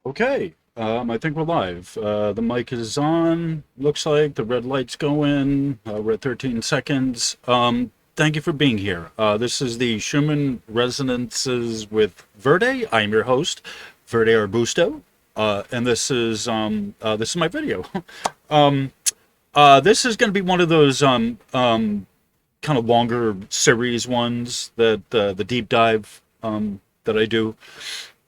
Okay, I think we're live. The mic is on. Looks like the red light's going. We're at 13 seconds. Thank you for being here. This is the Schumann Resonances with Verde. I'm your host, Verde Arbusto, and this is my video. This is going to be one of those kind of longer series ones that the deep dive that I do.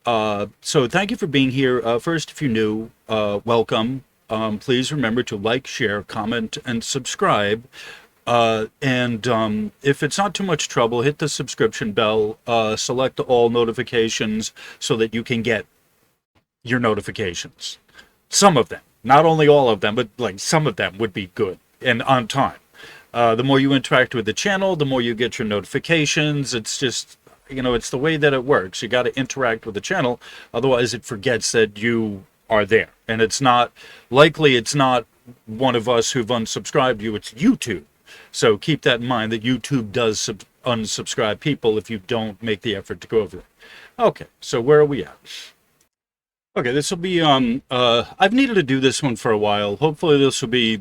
So thank you for being here. First, if you're new, welcome. Please remember to like, share, comment, and subscribe. And if it's not too much trouble, hit the subscription bell, select all notifications so that you can get your notifications. Some of them, not only all of them, but like some of them would be good and on time. The more you interact with the channel, the more you get your notifications. It's just, it's the way that it works. You got to interact with the channel, otherwise it forgets that you are there. And it's not one of us who've unsubscribed you, it's YouTube. So keep that in mind, that YouTube does unsubscribe people if you don't make the effort to go over there. Okay, so where are we at? Okay, this will be I've needed to do this one for a while. Hopefully this will be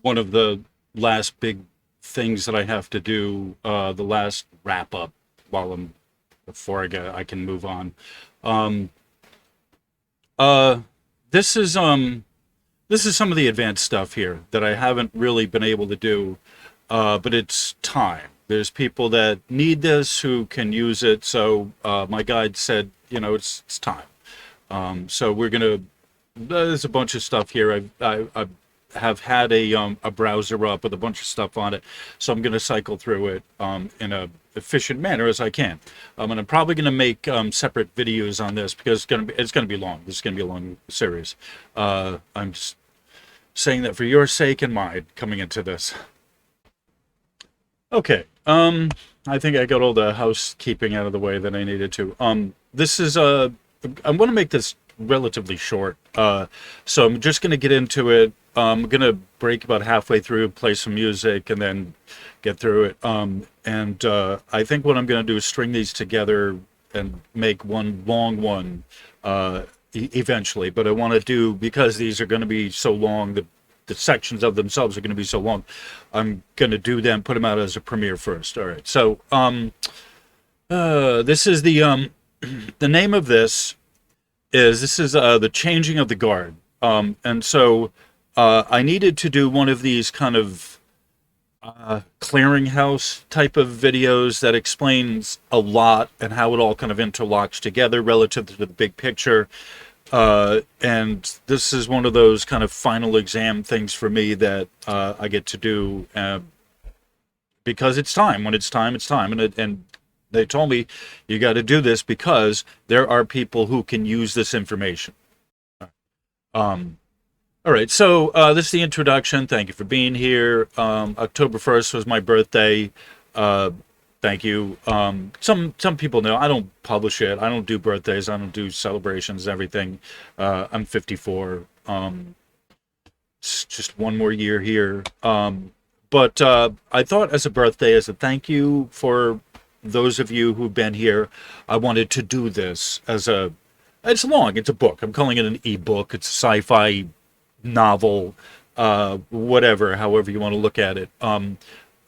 one of the last big things that I have to do, the last wrap up before I can move on. Uh, this is some of the advanced stuff here that I haven't really been able to do, but it's time. There's people that need this who can use it, so my guide said, it's time. So there's a bunch of stuff here. I have had a browser up with a bunch of stuff on it, so I'm going to cycle through it in a efficient manner as I can. And I'm probably going to make separate videos on this because it's going to be long. This is going to be a long series. I'm just saying that for your sake and mine coming into this. Okay. I think I got all the housekeeping out of the way that I needed to. This is I'm going to make this relatively short. So I'm just going to get into it. I'm going to break about halfway through, play some music, and then get through it. And I think what I'm going to do is string these together and make one long one eventually. But I want to do, because these are going to be so long, the sections of themselves are going to be so long, I'm going to do them, put them out as a premiere first. All right. So this is the name of this is the Changing of the Guard. And so I needed to do one of these kind of clearinghouse type of videos that explains a lot and how it all kind of interlocks together relative to the big picture. And this is one of those kind of final exam things for me that I get to do because it's time. When it's time, it's time. And they told me, you got to do this because there are people who can use this information. All right, so this is the introduction. Thank you for being here. October 1st was my birthday. Thank you. Some people know I don't publish it. I don't do birthdays. I don't do celebrations, everything. I'm 54. It's just one more year here. But I thought as a birthday, as a thank you for those of you who've been here, I wanted to do this it's long, it's a book. I'm calling it an ebook. It's a sci-fi novel, whatever, however you want to look at it.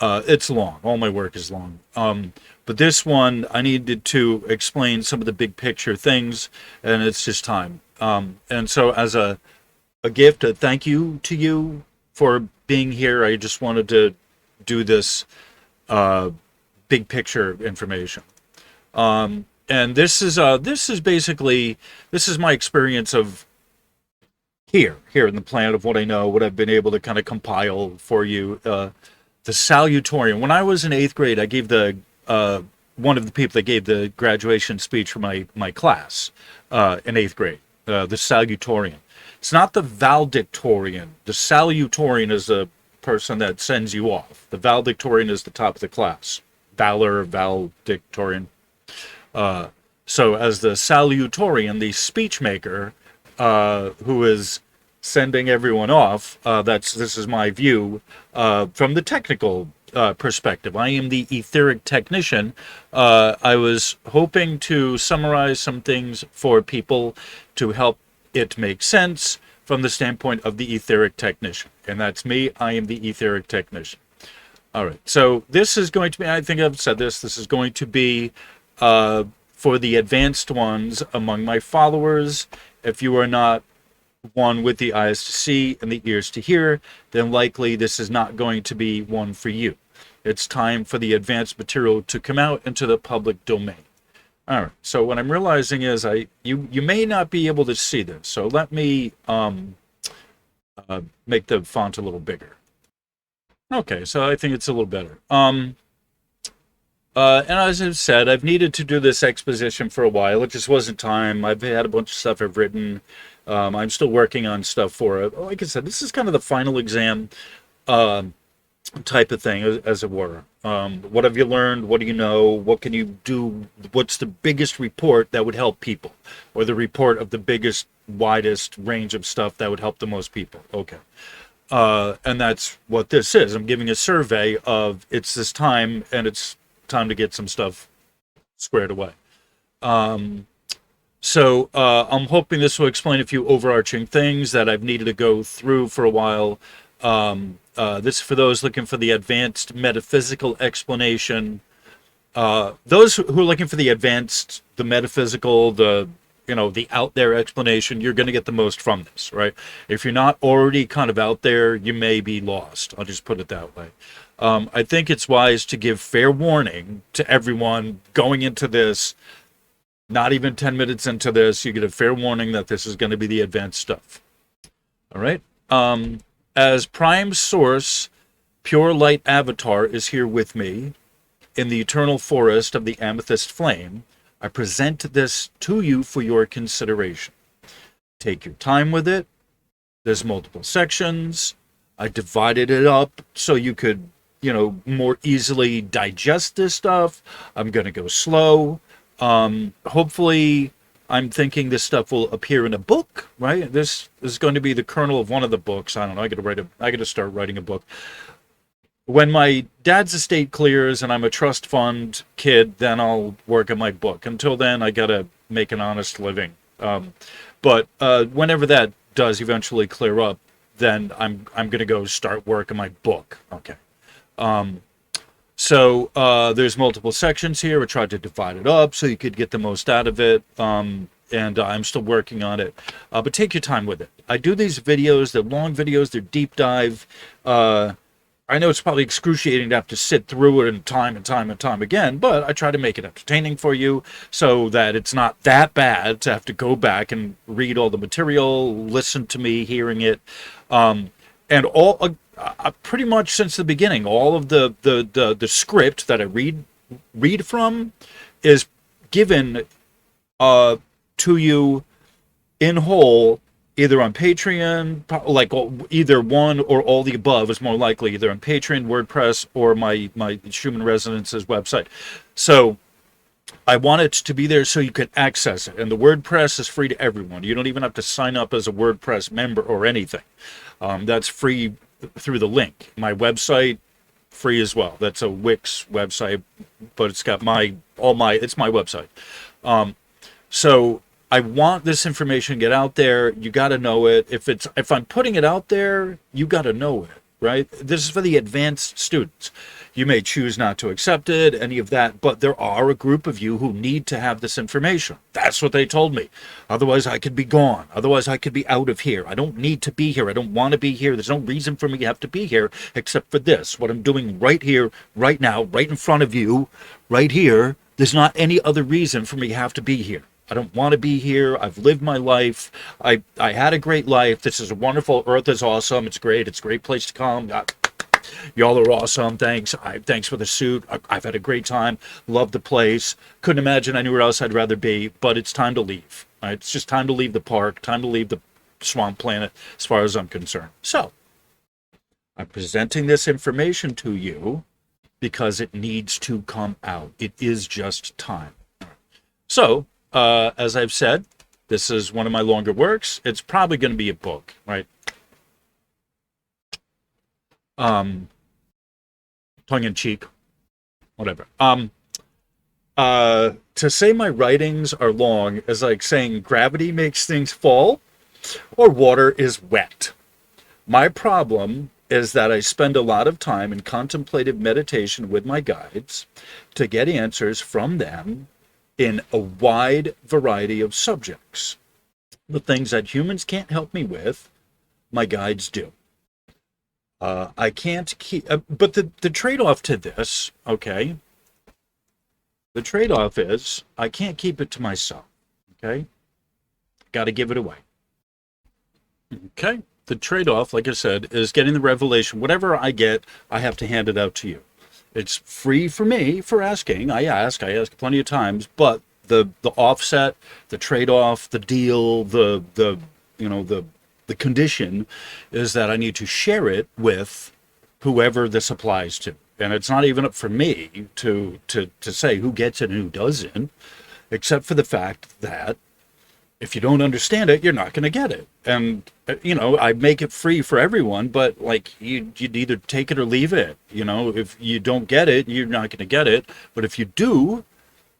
It's long. All my work is long. But this one, I needed to explain some of the big picture things, and it's just time. And so as a gift, a thank you to you for being here, I just wanted to do this big picture information. And this is basically, this is my experience of here in the planet of what I know, what I've been able to kind of compile for you. The Salutorian. When I was in 8th grade, I gave one of the people that gave the graduation speech for my class in 8th grade, the Salutorian. It's not the valedictorian. The Salutorian is the person that sends you off. The valedictorian is the top of the class. Valor, valedictorian. So as the Salutorian, the speech maker, who is sending everyone off, this is my view from the technical perspective. I am the etheric technician. I was hoping to summarize some things for people to help it makes sense from the standpoint of the etheric technician. And that's me. I am the etheric technician. All right. So this is going to be, I think I've said this is going to be for the advanced ones among my followers. If you are not one with the eyes to see and the ears to hear, then likely this is not going to be one for you. It's time for the advanced material to come out into the public domain. All right, so what I'm realizing is you may not be able to see this, so let me make the font a little bigger. Okay, so I think it's a little better. And as I've said, I've needed to do this exposition for a while. It just wasn't time. I've had a bunch of stuff I've written. I'm still working on stuff for it. Like I said, this is kind of the final exam type of thing, as it were. What have you learned? What do you know? What can you do? What's the biggest report that would help people? Or the report of the biggest, widest range of stuff that would help the most people? Okay. And that's what this is. I'm giving a survey of it's this time, and it's time to get some stuff squared away. So I'm hoping this will explain a few overarching things that I've needed to go through for a while. This is for those looking for the advanced metaphysical explanation. Those who are looking for the advanced, the metaphysical, the out there explanation, you're going to get the most from this, right? If you're not already kind of out there, you may be lost. I'll just put it that way. I think it's wise to give fair warning to everyone going into this. Not even 10 minutes into this, you get a fair warning that this is going to be the advanced stuff. All right. As prime source, pure light avatar is here with me in the eternal forest of the amethyst flame. I present this to you for your consideration. Take your time with it. There's multiple sections. I divided it up so you could, more easily digest this stuff. I'm going to go slow. Hopefully, I'm thinking this stuff will appear in a book, right? This is going to be the kernel of one of the books. I don't know. I got to start writing a book. When my dad's estate clears and I'm a trust fund kid, then I'll work on my book. Until then, I got to make an honest living. But whenever that does eventually clear up, then I'm going to go start work on my book. Okay. So there's multiple sections here. I tried to divide it up so you could get the most out of it. And I'm still working on it. But take your time with it. I do these videos. They're long videos. They're deep dive. I know it's probably excruciating to have to sit through it and time again, but I try to make it entertaining for you so that it's not that bad to have to go back and read all the material, listen to me hearing it. And all pretty much since the beginning, all of the script that I read from is given to you in whole, either on Patreon, like either one or all the above is more likely, either on Patreon, WordPress, or my Schumann Resonance's website. So I want it to be there so you can access it. And the WordPress is free to everyone. You don't even have to sign up as a WordPress member or anything. That's free through the link. My website, free as well. That's a Wix website, but it's got it's my website. So I want this information to get out there. You got to know it. If I'm putting it out there, you got to know it, right? This is for the advanced students. You may choose not to accept it, any of that, but there are a group of you who need to have this information. That's what they told me. Otherwise, I could be gone. Otherwise, I could be out of here. I don't need to be here. I don't want to be here. There's no reason for me to have to be here except for this. What I'm doing right here, right now, right in front of you, right here. There's not any other reason for me to have to be here. I don't want to be here. I've lived my life. I had a great life. This is wonderful. Earth is awesome. It's great. It's a great place to come. Y'all are awesome. Thanks. Thanks for the suit. I've had a great time. Love the place. Couldn't imagine anywhere else I'd rather be, but it's time to leave. Right? It's just time to leave the park, time to leave the swamp planet as far as I'm concerned. So I'm presenting this information to you because it needs to come out. It is just time. So, as I've said, this is one of my longer works. It's probably going to be a book, right? Tongue in cheek, whatever. To say my writings are long is like saying gravity makes things fall. or water is wet. My problem is that I spend a lot of time in contemplative meditation with my guides to get answers from them in a wide variety of subjects. The things that humans can't help me with, my guides do. I can't keep, but the trade-off to this, okay, the trade-off is I can't keep it to myself, okay? Got to give it away. Okay? The trade-off, like I said, is getting the revelation. Whatever I get, I have to hand it out to you. It's free for me for asking. I ask plenty of times, but the offset, the trade-off, the deal, the condition is that I need to share it with whoever this applies to. And it's not even up for me to say who gets it and who doesn't, except for the fact that if you don't understand it, you're not going to get it. And, I make it free for everyone, but like you'd either take it or leave it. If you don't get it, you're not going to get it. But if you do,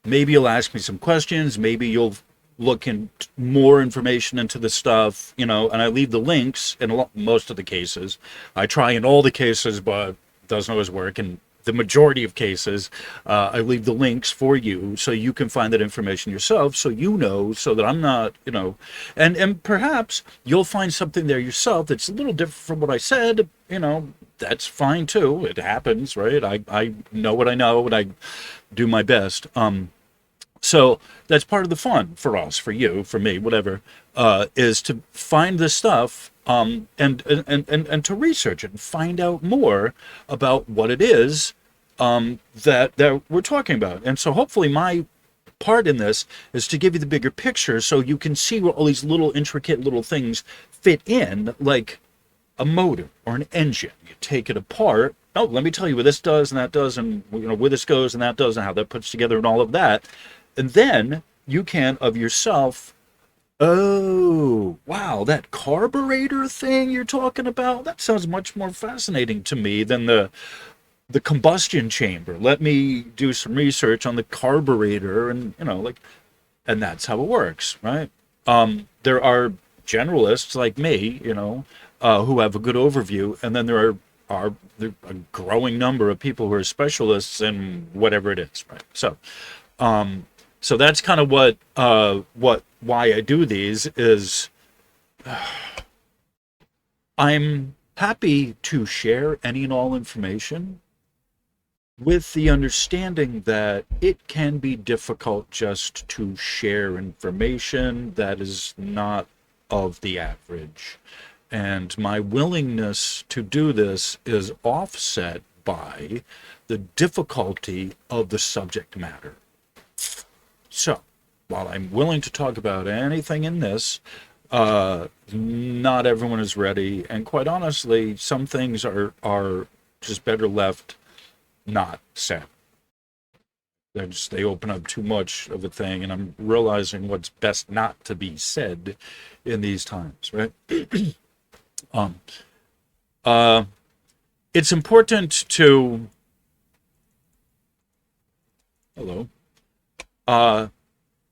maybe you'll ask me some questions. Maybe you'll look in more information into the stuff, and I leave the links in most of the cases. I try in all the cases, but it doesn't always work. And the majority of cases, I leave the links for you so you can find that information yourself, so so that I'm not, and perhaps you'll find something there yourself that's a little different from what I said, that's fine too. It happens, right? I know what I know and I do my best. So that's part of the fun for us, for you, for me, whatever, is to find this stuff and to research it and find out more about what it is that we're talking about. And so hopefully my part in this is to give you the bigger picture so you can see where all these little intricate little things fit in, like a motor or an engine. You take it apart. Oh, let me tell you what this does and that does, and where this goes and that does, and how that puts together and all of that. And then you can, of yourself, oh, wow, that carburetor thing you're talking about, that sounds much more fascinating to me than the combustion chamber. Let me do some research on the carburetor, and, and that's how it works, right? There are generalists like me, who have a good overview, and then there are a growing number of people who are specialists in whatever it is, right? So that's kind of why I do these is I'm happy to share any and all information with the understanding that it can be difficult just to share information that is not of the average. And my willingness to do this is offset by the difficulty of the subject matter. So, while I'm willing to talk about anything in this, not everyone is ready. And quite honestly, some things are just better left not said. They open up too much of a thing, and I'm realizing what's best not to be said in these times, right? It's important to... Hello.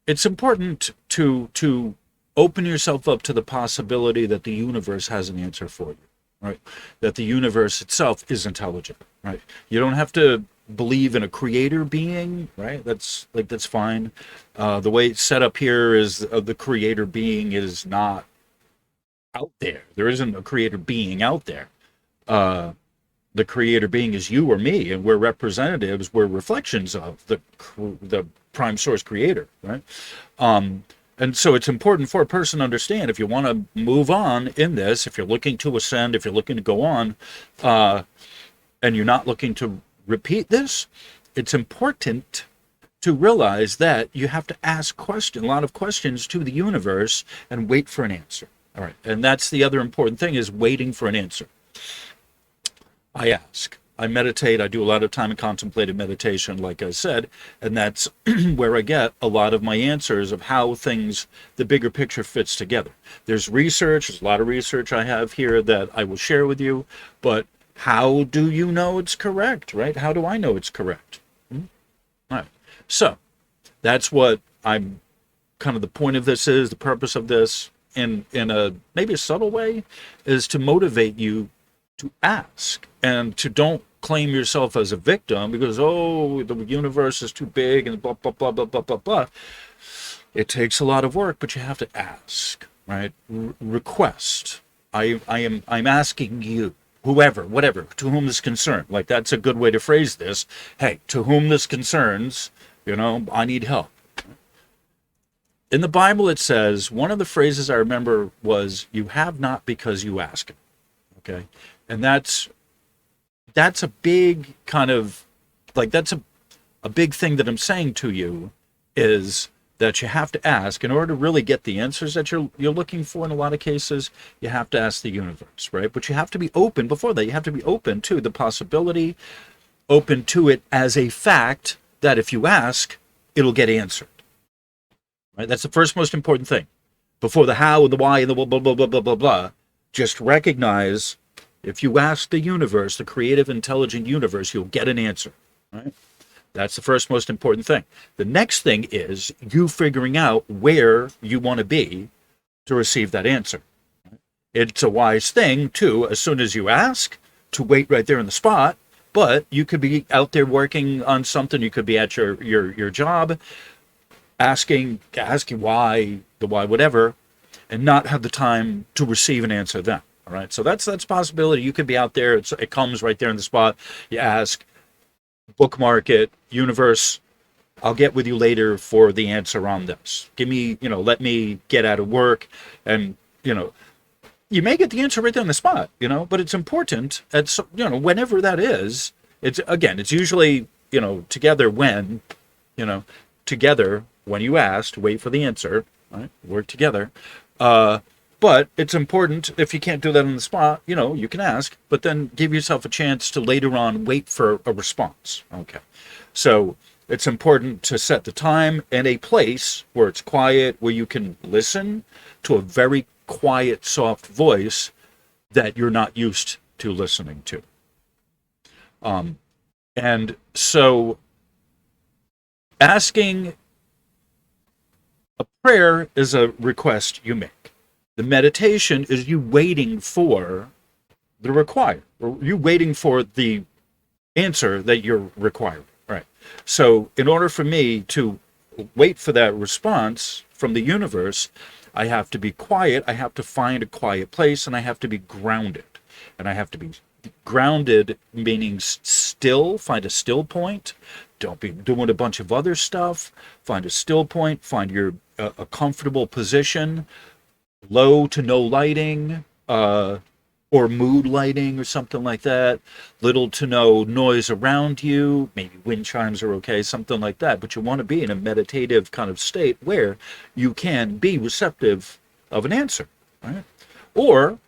It's important to open yourself up to the possibility that the universe has an answer for you, right? That the universe itself is intelligent, right? You don't have to believe in a creator being, right? That's fine. The way it's set up here is the creator being is not out there. There isn't a creator being out there. The creator being is you or me, and we're representatives, we're reflections of the prime source creator, right? And so it's important for a person to understand, if you want to move on in this, if you're looking to ascend, if you're looking to go on, and you're not looking to repeat this, it's important to realize that you have to ask a lot of questions to the universe and wait for an answer. All right, and that's the other important thing, is waiting for an answer. I ask. I meditate. I do a lot of time in contemplative meditation, like I said, and that's where I get a lot of my answers of how things, the bigger picture fits together. There's research, there's a lot of research I have here that I will share with you, but how do you know it's correct, right? How do I know it's correct? All right. So that's what I'm kind of the point of this is, the purpose of this. in a maybe a subtle way, is to motivate you to ask and to don't claim yourself as a victim because, oh, the universe is too big and blah, blah, blah, blah, blah, blah, blah. It takes a lot of work, but you have to ask, right? Request. I'm asking you, whoever, whatever, to whom this concerns. Like, that's a good way to phrase this. Hey, to whom this concerns, I need help. In the Bible, it says, one of the phrases I remember was, you have not because you ask. Okay? And that's a big kind of, like, that's a big thing that I'm saying to you, is that you have to ask. In order to really get the answers that you're looking for in a lot of cases, you have to ask the universe, right? But you have to be open before that. You have to be open to the possibility, open to it as a fact that if you ask, it'll get answered. Right? That's the first most important thing. Before the how and the why and the blah, blah, blah, blah, blah, blah, blah, just recognize if you ask the universe, the creative, intelligent universe, you'll get an answer, right? That's the first most important thing. The next thing is you figuring out where you want to be to receive that answer. It's a wise thing, too, as soon as you ask, to wait right there in the spot. But you could be out there working on something. You could be at your job, asking why, the why, whatever, and not have the time to receive an answer then. All right. So that's a possibility. You could be out there. It comes right there in the spot. You ask. Bookmark it, universe, I'll get with you later for the answer on this. Give me, let me get out of work, and, you may get the answer right there on the spot, but it's important at, whenever that is. It's usually, together when you asked, wait for the answer, right? Work together. But it's important, if you can't do that on the spot, you can ask, but then give yourself a chance to later on wait for a response. Okay. So it's important to set the time and a place where it's quiet, where you can listen to a very quiet, soft voice that you're not used to listening to. And so asking a prayer is a request you make. The meditation is you waiting for the required, or you waiting for the answer that you're requiring. Right. So in order for me to wait for that response from the universe, I have to be quiet. I have to find a quiet place, and I have to be grounded. And I have to be grounded, meaning still, find a still point. Don't be doing a bunch of other stuff. Find a still point, find your a comfortable position. Low to no lighting, or mood lighting or something like that. Little to no noise around you. Maybe wind chimes are okay, something like that. But you want to be in a meditative kind of state where you can be receptive of an answer, right? Or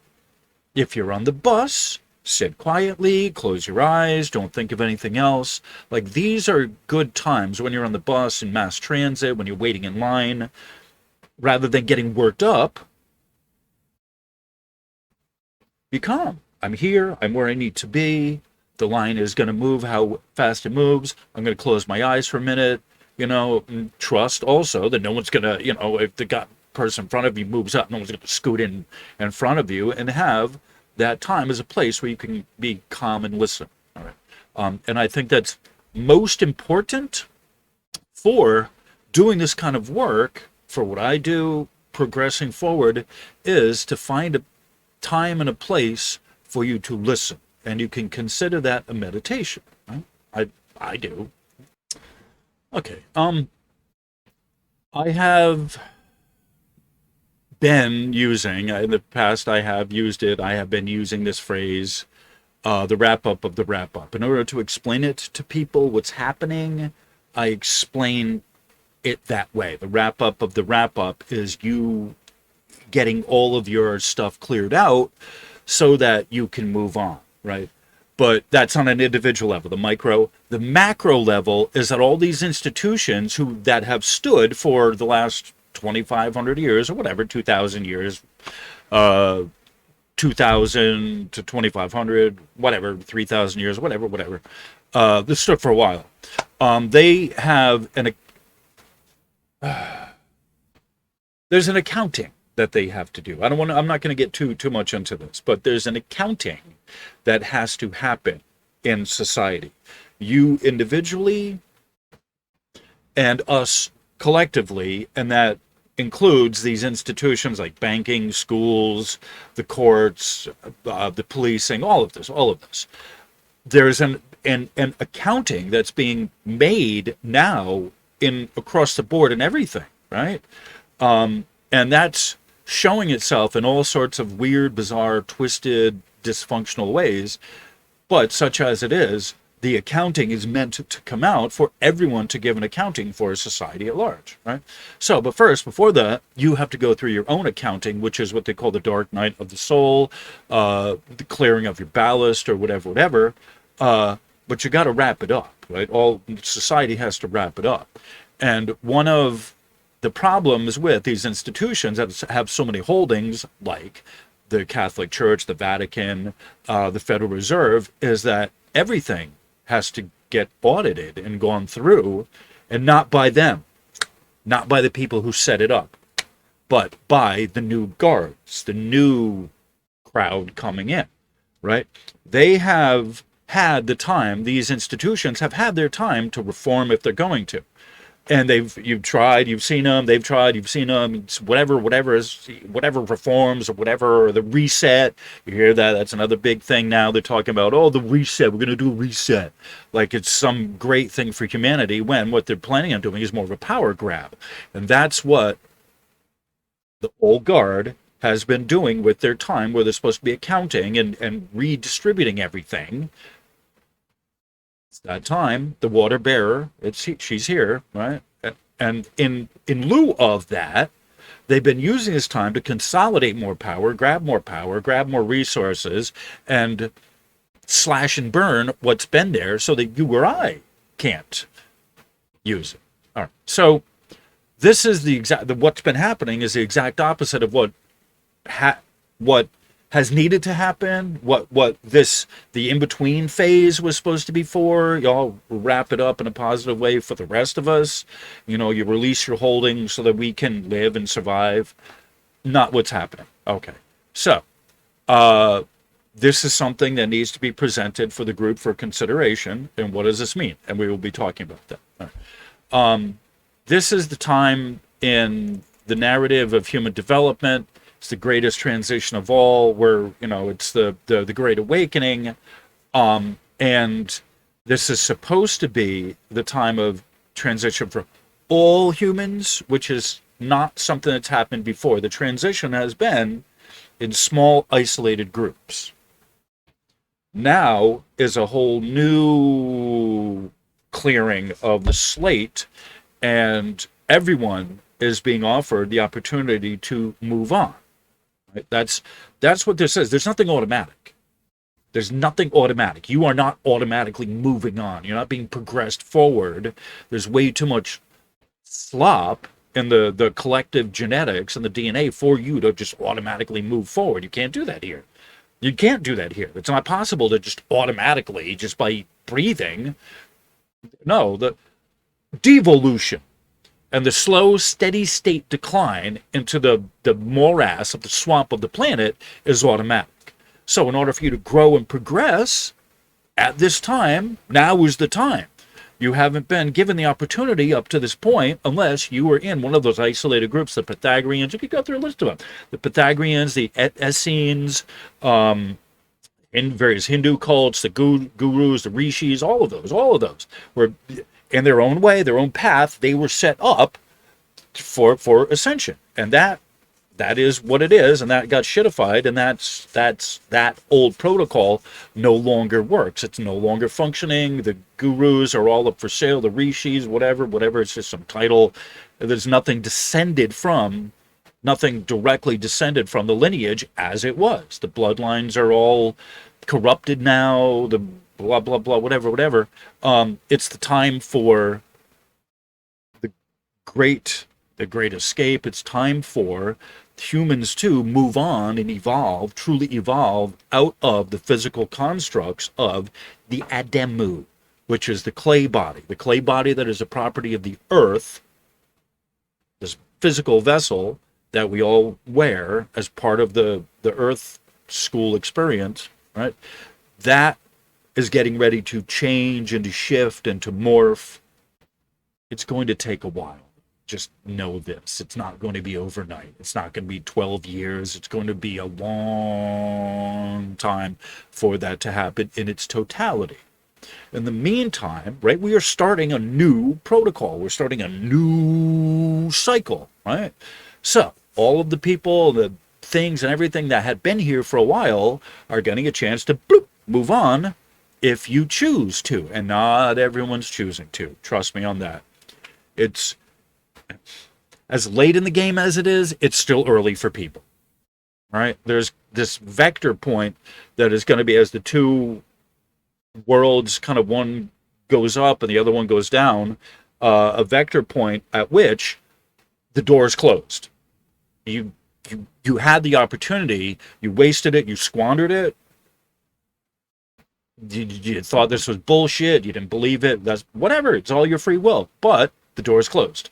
if you're on the bus, sit quietly, close your eyes, don't think of anything else. Like, these are good times when you're on the bus, in mass transit, when you're waiting in line, rather than getting worked up. Be calm. I'm here. I'm where I need to be. The line is going to move how fast it moves. I'm going to close my eyes for a minute, and trust also that no one's going to, if the person in front of you moves up, no one's going to scoot in front of you, and have that time as a place where you can be calm and listen. All right. And I think that's most important for doing this kind of work, for what I do, progressing forward, is to find a time and a place for you to listen, and you can consider that a meditation. Right? I do. Okay. I have been using, in the past I have used it, I have been using this phrase, the wrap up of the wrap up. In order to explain it to people what's happening, I explain it that way. The wrap up of the wrap up is you getting all of your stuff cleared out so that you can move on, right? But that's on an individual level, the micro. The macro level is that all these institutions that have stood for the last 2,500 years or whatever, 2,000 years, 2,000 to 2,500, whatever, 3,000 years, whatever. This stood for a while. They have there's an accounting that they have to do. I'm not going to get too much into this, but there's an accounting that has to happen in society. You individually and us collectively, and that includes these institutions like banking, schools, the courts, the policing, all of this. There's an accounting that's being made now in across the board and everything, right? And that's showing itself in all sorts of weird, bizarre, twisted, dysfunctional ways. But such as it is, the accounting is meant to come out for everyone to give an accounting for a society at large, right? So, but first, before that, you have to go through your own accounting, which is what they call the dark night of the soul, the clearing of your ballast or whatever. But you got to wrap it up, right? All society has to wrap it up. And one of the problems with these institutions that have so many holdings, like the Catholic Church, the Vatican, the Federal Reserve, is that everything has to get audited and gone through, and not by them, not by the people who set it up, but by the new guards, the new crowd coming in, right? They have had the time, these institutions have had their time to reform if they're going to. And you've tried, you've seen them, they've tried, you've seen them, it's whatever reforms or whatever, or the reset. You hear that, that's another big thing now. They're talking about, oh, the reset, we're going to do a reset. Like it's some great thing for humanity, when what they're planning on doing is more of a power grab. And that's what the old guard has been doing with their time, where they're supposed to be accounting and redistributing everything. It's that time, the water bearer, she's here, right? And in lieu of that, they've been using this time to consolidate more power, grab more resources, and slash and burn what's been there so that you or I can't use it. All right. So this is what's been happening is the exact opposite of what has needed to happen, what the in-between phase was supposed to be for. Y'all wrap it up in a positive way for the rest of us. You know, you release your holdings so that we can live and survive. Not what's happening. Okay. So, this is something that needs to be presented for the group for consideration. And what does this mean? And we will be talking about that. All right. This is the time in the narrative of human development. It's the greatest transition of all, where, you know, it's the Great Awakening. And this is supposed to be the time of transition for all humans, which is not something that's happened before. The transition has been in small, isolated groups. Now is a whole new clearing of the slate, and everyone is being offered the opportunity to move on. Right? That's what this is. There's nothing automatic. There's nothing automatic. You are not automatically moving on. You're not being progressed forward. There's way too much slop in the collective genetics and the DNA for you to just automatically move forward. You can't do that here. You can't do that here. It's not possible to just automatically, just by breathing. No, the devolution and the slow, steady state decline into the morass of the swamp of the planet is automatic. So in order for you to grow and progress at this time, now is the time. You haven't been given the opportunity up to this point unless you were in one of those isolated groups, the Pythagoreans. You could go through a list of them. The Pythagoreans, the Essenes, in various Hindu cults, the gurus, the rishis, all of those were, in their own way, their own path, they were set up for ascension. And that is what it is, and that got shitified, and that old protocol no longer works. It's no longer functioning. The gurus are all up for sale, the rishis, whatever, it's just some title. There's nothing directly descended from the lineage as it was. The bloodlines are all corrupted now, the blah, blah, blah, whatever. It's the time for the great escape. It's time for humans to move on and evolve, truly evolve out of the physical constructs of the Ademu, which is the clay body that is a property of the earth, this physical vessel that we all wear as part of the Earth school experience, right? That is getting ready to change and to shift and to morph. It's going to take a while. Just know this. It's not going to be overnight. It's not going to be 12 years. It's going to be a long time for that to happen in its totality. In the meantime, right, we are starting a new protocol. We're starting a new cycle, right? So all of the people, the things and everything that had been here for a while are getting a chance to bloop, move on if you choose to. And not everyone's choosing to. Trust me on that. It's as late in the game as it is, it's still early for people, right? There's this vector point that is going to be as the two worlds kind of one goes up and the other one goes down, a vector point at which the door is closed. You had the opportunity, you wasted it, you squandered it. You thought this was bullshit, you didn't believe it, that's whatever, it's all your free will, but the door is closed.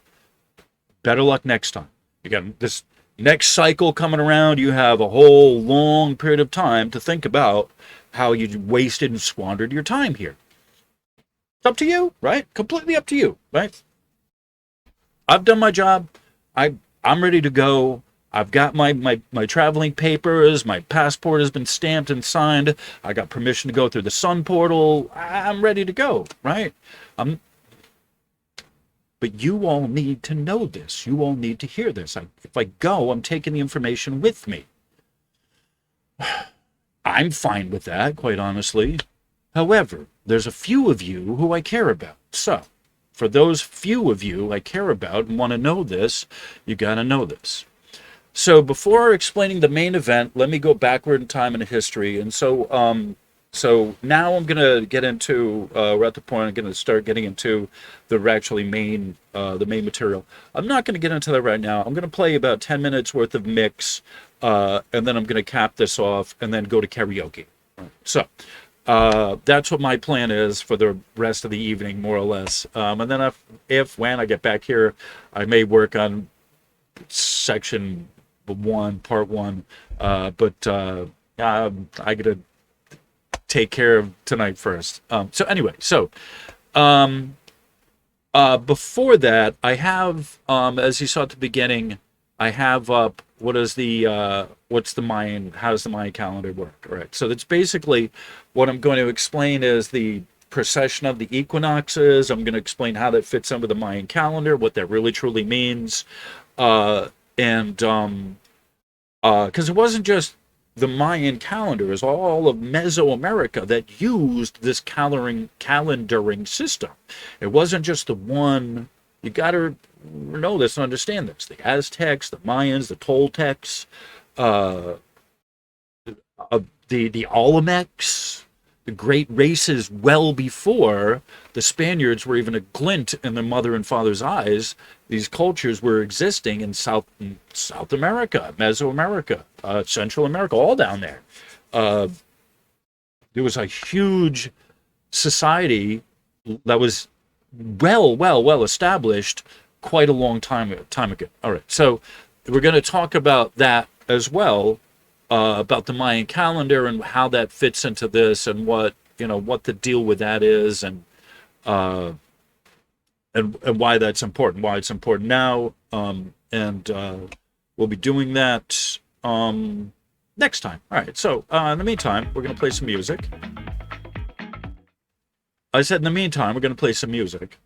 Better luck next time. You got this next cycle coming around, you have a whole long period of time to think about how you wasted and squandered your time here. It's up to you, right? Completely up to you, right? I've done my job. I'm ready to go. I've got my traveling papers. My passport has been stamped and signed. I got permission to go through the Sun portal. I'm ready to go, right? But you all need to know this. You all need to hear this. If I go, I'm taking the information with me. I'm fine with that, quite honestly. However, there's a few of you who I care about. So, for those few of you I care about and want to know this, you got to know this. So, before explaining the main event, let me go backward in time and history. And so now I'm going to get into, we're at the point I'm going to start getting into the main material. I'm not going to get into that right now. I'm going to play about 10 minutes worth of mix, and then I'm going to cap this off and then go to karaoke. So that's what my plan is for the rest of the evening, more or less. And then when I get back here, I may work on section 1, part 1. But I got to take care of tonight first. Before that, I have, as you saw at the beginning, I have up what's the Mayan, how does the Mayan calendar work? All right, so that's basically what I'm going to explain is the precession of the equinoxes. I'm going to explain how that fits in with the Mayan calendar, what that really truly means, because it wasn't just the Mayan calendar, it was all of Mesoamerica that used this calendaring system. It wasn't just the one. You got to know this and understand this. The Aztecs, the Mayans, the Toltecs, the Olmecs, the great races well before the Spaniards were even a glint in their mother and father's eyes. These cultures were existing in South America, Mesoamerica, Central America, all down there. There was a huge society that was well established quite a long time ago. All right, so we're going to talk about that as well, about the Mayan calendar and how that fits into this, and what the deal with that is, and why that's important, why it's important now, and we'll be doing that next time. All right, so in the meantime, we're going to play some music. I said in the meantime, we're going to play some music.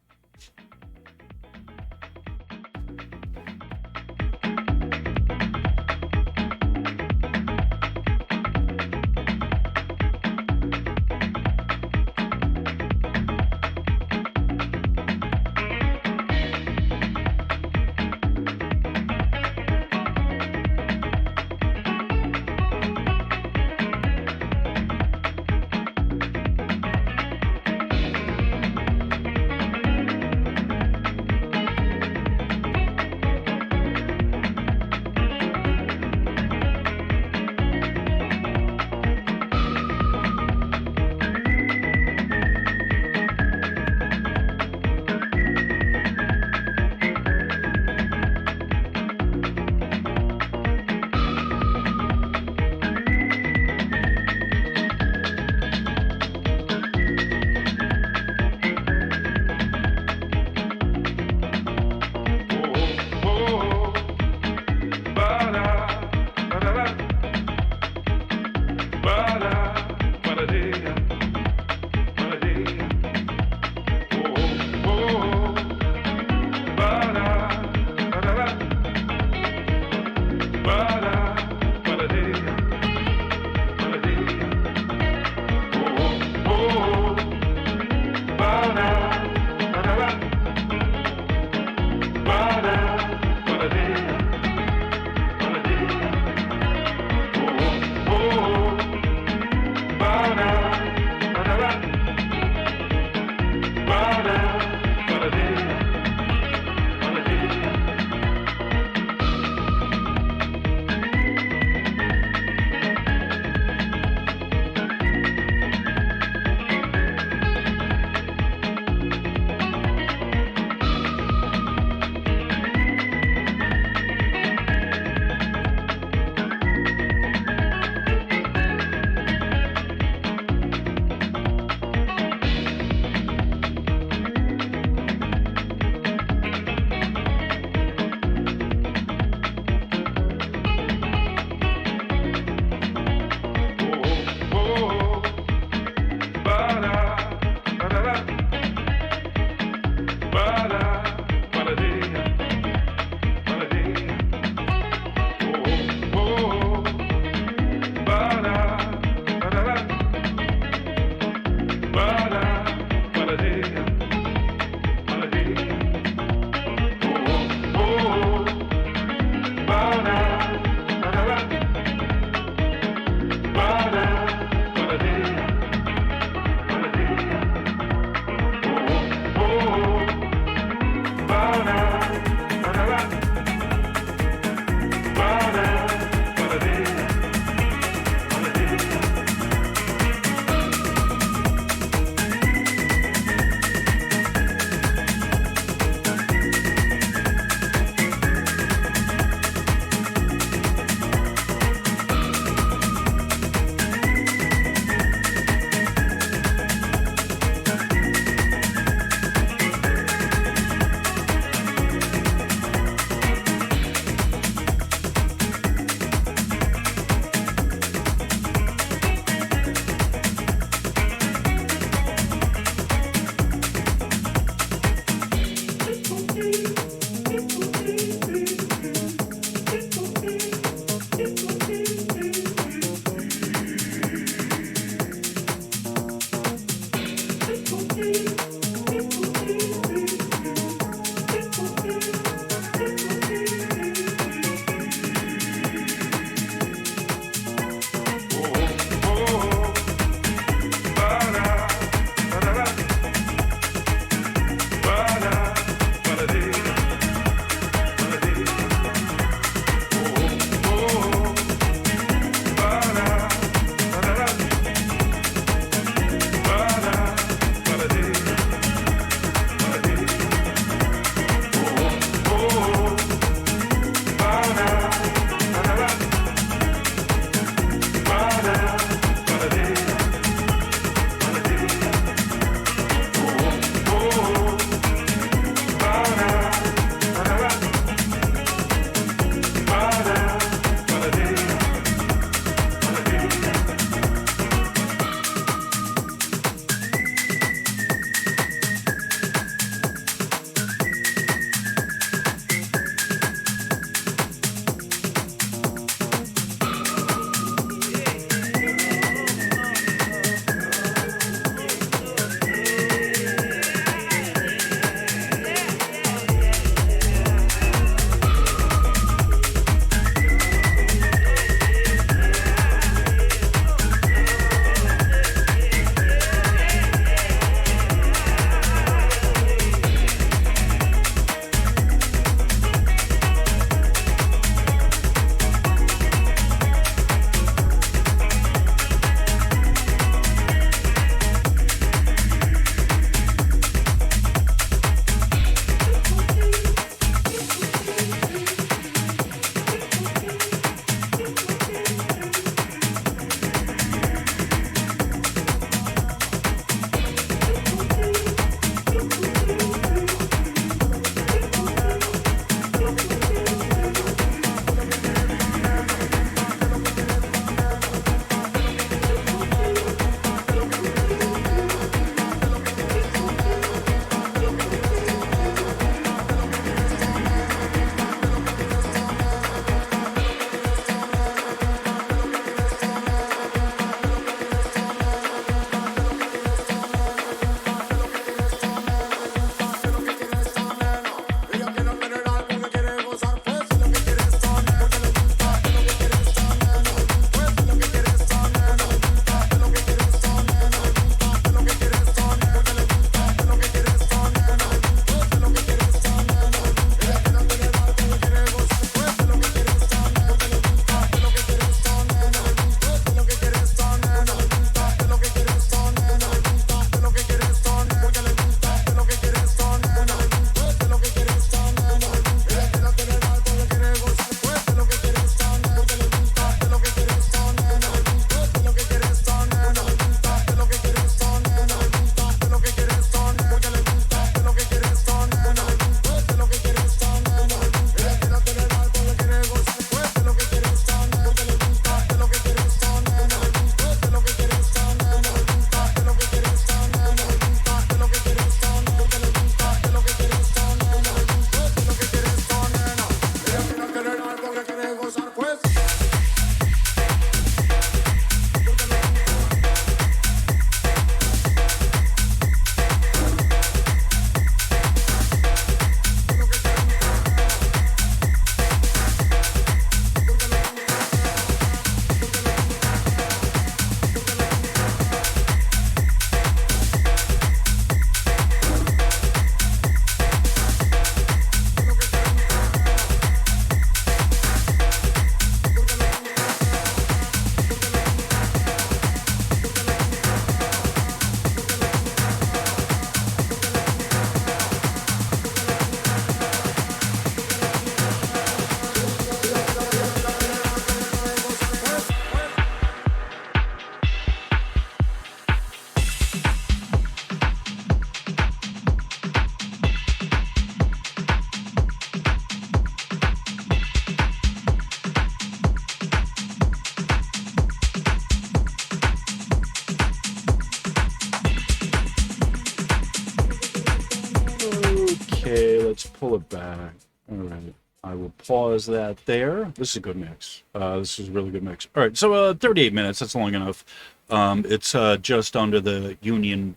Okay, let's pull it back. All right. I will pause that there. This is a good mix. This is a really good mix. All right, so 38 minutes, that's long enough. It's just under the union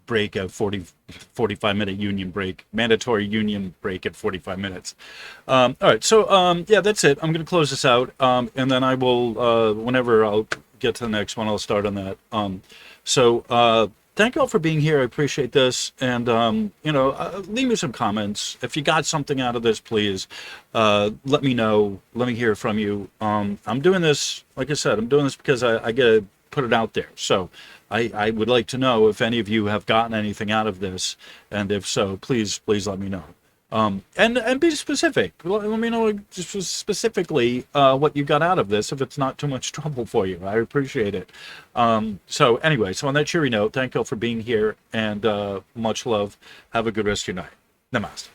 break at 45-minute union break, mandatory union break at 45 minutes. All right, so yeah, that's it. I'm going to close this out, and then I will, whenever I'll get to the next one, I'll start on that. Thank you all for being here. I appreciate this. And, leave me some comments. If you got something out of this, please let me know. Let me hear from you. I'm doing this, like I said, I'm doing this because I get to put it out there. So I would like to know if any of you have gotten anything out of this. And if so, please let me know. And be specific. Let me know specifically what you got out of this, if it's not too much trouble for you. I appreciate it. So anyway, so on that cheery note, thank you all for being here, and much love. Have a good rest of your night. Namaste.